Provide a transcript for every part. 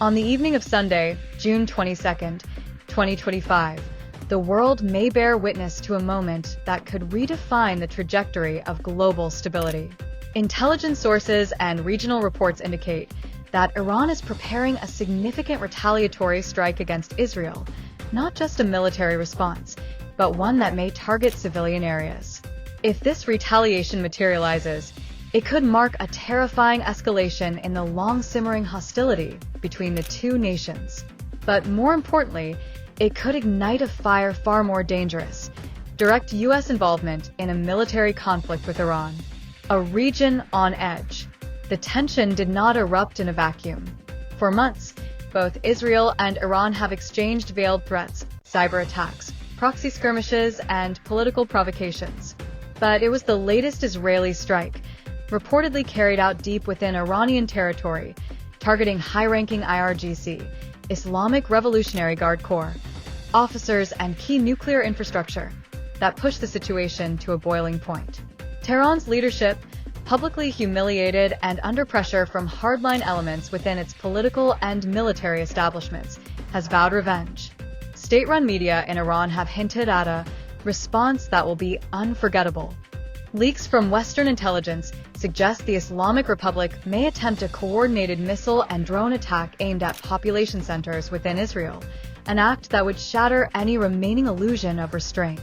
On the evening of Sunday, June 22nd, 2025, the world may bear witness to a moment that could redefine the trajectory of global stability. Intelligence sources and regional reports indicate that Iran is preparing a significant retaliatory strike against Israel, not just a military response, but one that may target civilian areas. If this retaliation materializes, it could mark a terrifying escalation in the long-simmering hostility between the two nations. But more importantly, it could ignite a fire far more dangerous: direct U.S. involvement in a military conflict with Iran. A region on edge. The tension did not erupt in a vacuum. For months, both Israel and Iran have exchanged veiled threats, cyber attacks, proxy skirmishes, and political provocations. But it was the latest Israeli strike, reportedly carried out deep within Iranian territory, targeting high-ranking IRGC, Islamic Revolutionary Guard Corps, officers and key nuclear infrastructure, that pushed the situation to a boiling point. Tehran's leadership, publicly humiliated and under pressure from hardline elements within its political and military establishments, has vowed revenge. State-run media in Iran have hinted at a response that will be unforgettable. Leaks from Western intelligence suggest the Islamic Republic may attempt a coordinated missile and drone attack aimed at population centers within Israel, an act that would shatter any remaining illusion of restraint.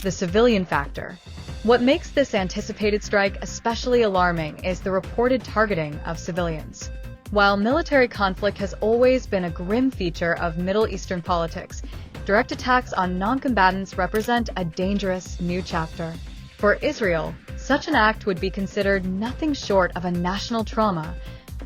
The civilian factor. What makes this anticipated strike especially alarming is the reported targeting of civilians. While military conflict has always been a grim feature of Middle Eastern politics, direct attacks on non-combatants represent a dangerous new chapter. For Israel, such an act would be considered nothing short of a national trauma,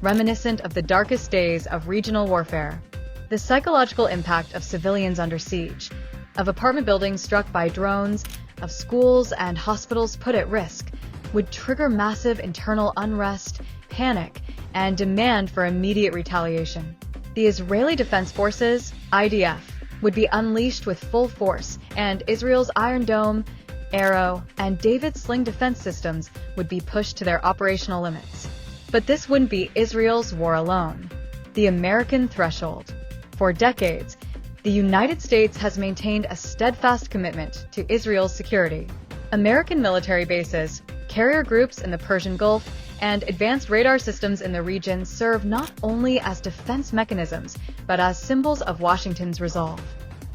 reminiscent of the darkest days of regional warfare. The psychological impact of civilians under siege, of apartment buildings struck by drones, of schools and hospitals put at risk, would trigger massive internal unrest, panic, and demand for immediate retaliation. The Israeli Defense Forces, IDF, would be unleashed with full force, and Israel's Iron Dome, Arrow, and David Sling defense systems would be pushed to their operational limits. But this wouldn't be Israel's war alone. The American threshold. For decades, the United States has maintained a steadfast commitment to Israel's security. American military bases, carrier groups in the Persian Gulf, and advanced radar systems in the region serve not only as defense mechanisms, but as symbols of Washington's resolve.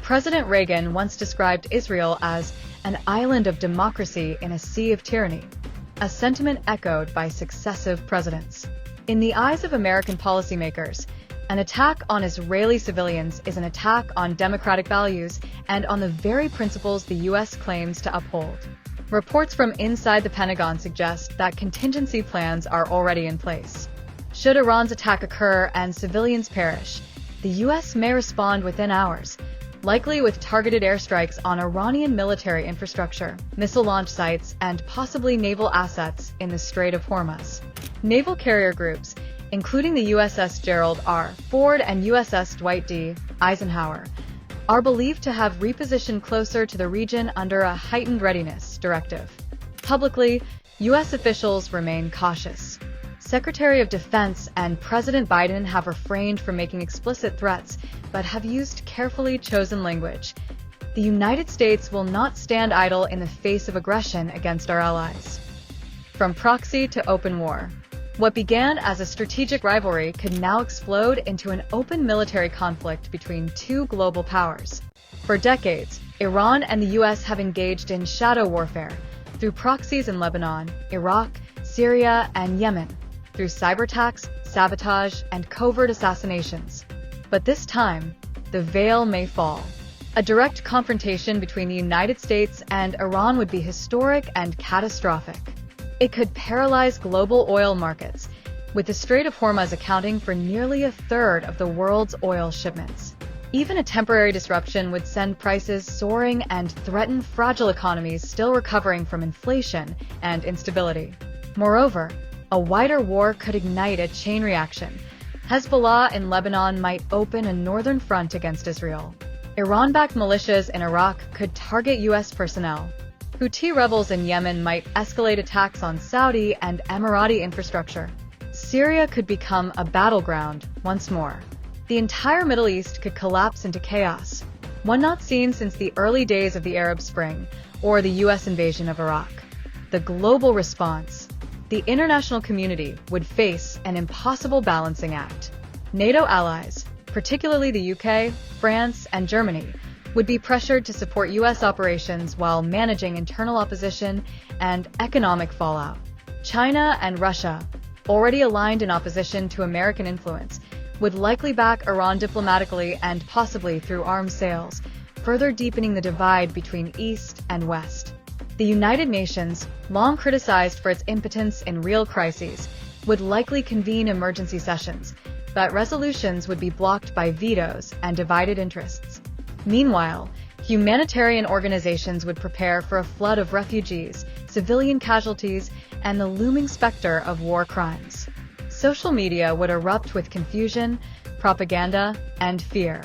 President Reagan once described Israel as an island of democracy in a sea of tyranny, a sentiment echoed by successive presidents. In the eyes of American policymakers, an attack on Israeli civilians is an attack on democratic values and on the very principles the U.S. claims to uphold. Reports from inside the Pentagon suggest that contingency plans are already in place. Should Iran's attack occur and civilians perish, the U.S. may respond within hours, likely with targeted airstrikes on Iranian military infrastructure, missile launch sites, and possibly naval assets in the Strait of Hormuz. Naval carrier groups, including the USS Gerald R. Ford and USS Dwight D. Eisenhower, are believed to have repositioned closer to the region under a heightened readiness directive. Publicly, U.S. officials remain cautious. Secretary of Defense and President Biden have refrained from making explicit threats, but have used carefully chosen language. The United States will not stand idle in the face of aggression against our allies. From proxy to open war. What began as a strategic rivalry could now explode into an open military conflict between two global powers. For decades, Iran and the U.S. have engaged in shadow warfare through proxies in Lebanon, Iraq, Syria, and Yemen, through cyber attacks, sabotage, and covert assassinations. But this time, the veil may fall. A direct confrontation between the United States and Iran would be historic and catastrophic. It could paralyze global oil markets, with the Strait of Hormuz accounting for nearly a third of the world's oil shipments. Even a temporary disruption would send prices soaring and threaten fragile economies still recovering from inflation and instability. Moreover, a wider war could ignite a chain reaction. Hezbollah in Lebanon might open a northern front against Israel. Iran-backed militias in Iraq could target U.S. personnel. Houthi rebels in Yemen might escalate attacks on Saudi and Emirati infrastructure. Syria could become a battleground once more. The entire Middle East could collapse into chaos, one not seen since the early days of the Arab Spring or the US invasion of Iraq. The global response. The international community would face an impossible balancing act. NATO allies, particularly the UK, France, and Germany, would be pressured to support US operations while managing internal opposition and economic fallout. China and Russia, already aligned in opposition to American influence, would likely back Iran diplomatically and possibly through arms sales, further deepening the divide between East and West. The United Nations, long criticized for its impotence in real crises, would likely convene emergency sessions, but resolutions would be blocked by vetoes and divided interests. Meanwhile, humanitarian organizations would prepare for a flood of refugees, civilian casualties, and the looming specter of war crimes. Social media would erupt with confusion, propaganda, and fear.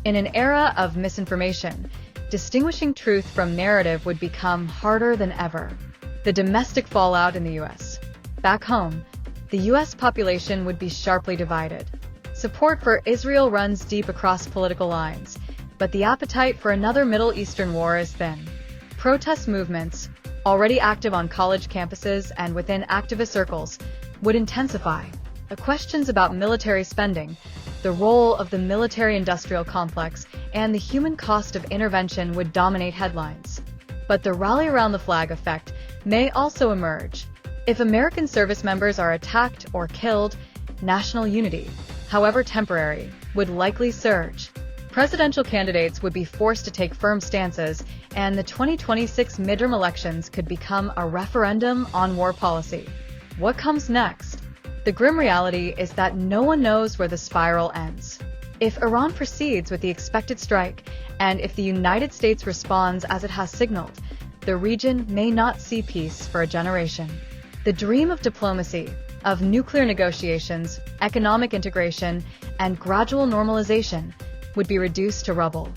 In an era of misinformation, distinguishing truth from narrative would become harder than ever. The domestic fallout in the US. Back home, the US population would be sharply divided. Support for Israel runs deep across political lines, but the appetite for another Middle Eastern war is thin. Protest movements, already active on college campuses and within activist circles, would intensify. The questions about military spending, the role of the military-industrial complex, and the human cost of intervention would dominate headlines. But the rally around the flag effect may also emerge. If American service members are attacked or killed, national unity, however temporary, would likely surge. Presidential candidates would be forced to take firm stances, and the 2026 midterm elections could become a referendum on war policy. What comes next? The grim reality is that no one knows where the spiral ends. If Iran proceeds with the expected strike, and if the United States responds as it has signaled, the region may not see peace for a generation. The dream of diplomacy, of nuclear negotiations, economic integration, and gradual normalization would be reduced to rubble.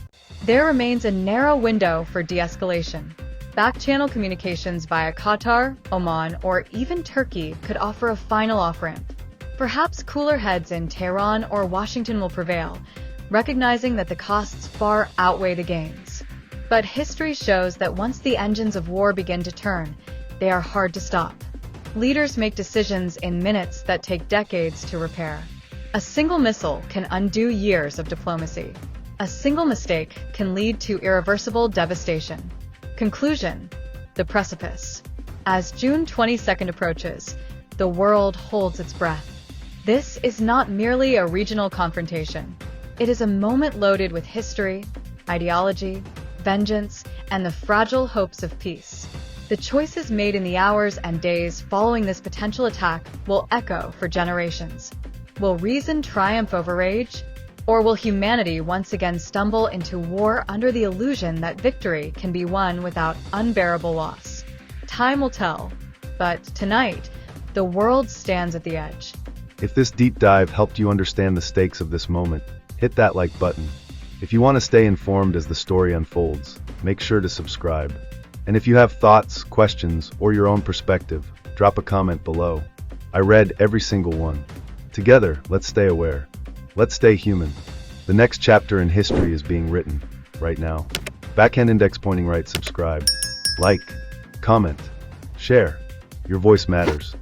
There remains a narrow window for de-escalation. Back-channel communications via Qatar, Oman, or even Turkey could offer a final off-ramp. Perhaps cooler heads in Tehran or Washington will prevail, recognizing that the costs far outweigh the gains. But history shows that once the engines of war begin to turn, they are hard to stop. Leaders make decisions in minutes that take decades to repair. A single missile can undo years of diplomacy. A single mistake can lead to irreversible devastation. Conclusion: the precipice. As June 22nd approaches, the world holds its breath. This is not merely a regional confrontation. It is a moment loaded with history, ideology, vengeance, and the fragile hopes of peace. The choices made in the hours and days following this potential attack will echo for generations. Will reason triumph over rage? Or will humanity once again stumble into war under the illusion that victory can be won without unbearable loss? Time will tell. But tonight, the world stands at the edge. If this deep dive helped you understand the stakes of this moment, hit that like button. If you want to stay informed as the story unfolds, make sure to subscribe. And if you have thoughts, questions, or your own perspective, drop a comment below. I read every single one. Together, let's stay aware. Let's stay human. The next chapter in history is being written, right now. Backhand index pointing right, subscribe. Like, comment, share. Your voice matters.